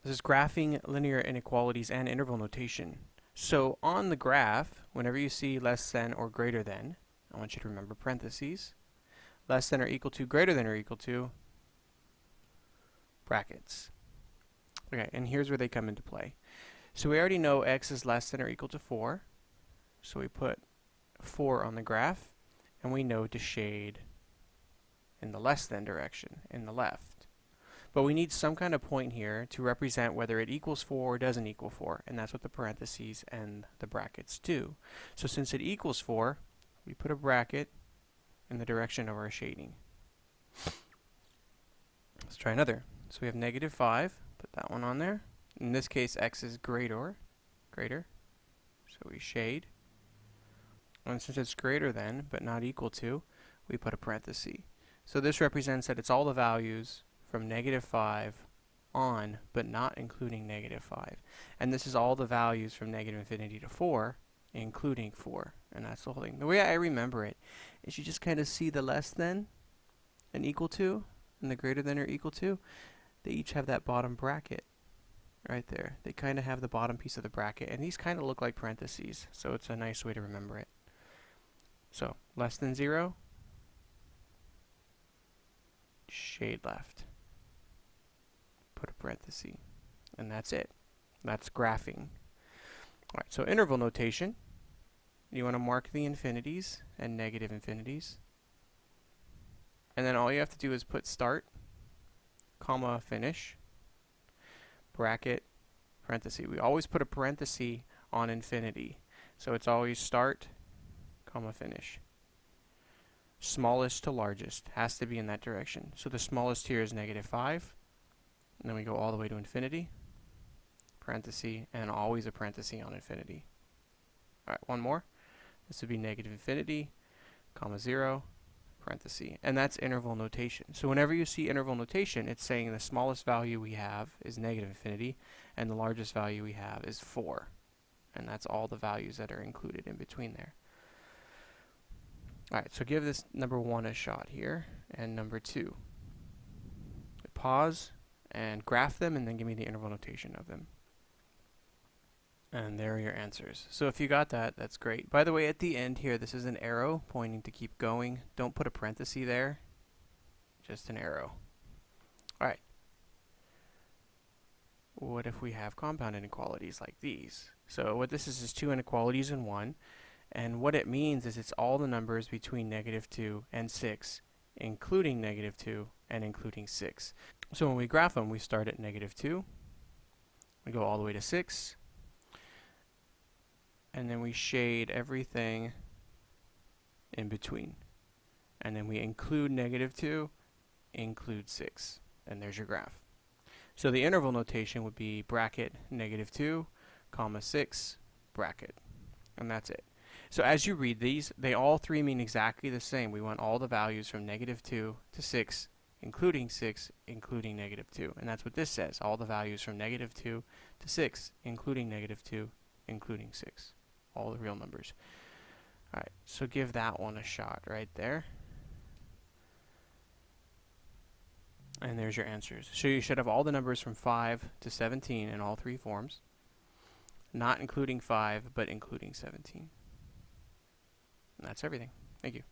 This is graphing linear inequalities and interval notation. So on the graph, whenever you see less than or greater than, I want you to remember parentheses, less than or equal to, greater than or equal to, brackets. Okay, and here's where they come into play. So we already know x is less than or equal to 4, so we put 4 on the graph, and we know to shade in the less than direction, in the left. But we need some kind of point here to represent whether it equals 4 or doesn't equal 4, and that's what the parentheses and the brackets do. So since it equals 4, we put a bracket in the direction of our shading. Let's try another. So we have negative 5, put that one on there. In this case, x is greater, so we shade. And since it's greater than, but not equal to, we put a parenthesis. So this represents that it's all the values from negative 5 on, but not including negative 5. And this is all the values from negative infinity to 4, including 4. And that's the whole thing. The way I remember it is you just kind of see the less than and equal to, and the greater than or equal to. They each have that bottom bracket right there. They kind of have the bottom piece of the bracket, and these kind of look like parentheses, so it's a nice way to remember it. So, less than 0, shade left, put a parenthesis, and that's it. That's graphing. Alright, so interval notation. You want to mark the infinities and negative infinities. And then all you have to do is put start, comma, finish, bracket, parenthesis. We always put a parenthesis on infinity. So it's always start, comma, finish. Smallest to largest has to be in that direction. So the smallest here is negative 5. And then we go all the way to infinity, parenthesis, and always a parenthesis on infinity. Alright, one more. This would be negative infinity, comma, 0, parenthesis. And that's interval notation. So whenever you see interval notation, it's saying the smallest value we have is negative infinity, and the largest value we have is 4. And that's all the values that are included in between there. Alright, so give this number 1 a shot here, and number 2. Pause and graph them, and then give me the interval notation of them. And there are your answers. So if you got that, that's great. By the way, at the end here, this is an arrow pointing to keep going. Don't put a parenthesis there, just an arrow. Alright. What if we have compound inequalities like these? So what this is 2 inequalities in one. And what it means is it's all the numbers between negative 2 and 6, including negative 2 and including 6. So when we graph them, we start at negative 2. We go all the way to 6. And then we shade everything in between. And then we include negative 2, include 6. And there's your graph. So the interval notation would be bracket negative 2, comma 6, bracket. And that's it. So as you read these, they all three mean exactly the same. We want all the values from negative 2 to 6, including 6, including negative 2. And that's what this says. All the values from negative 2 to 6, including negative 2, including 6. All the real numbers. Alright, so give that one a shot right there. And there's your answers. So you should have all the numbers from 5 to 17 in all three forms. Not including 5, but including 17. And that's everything. Thank you.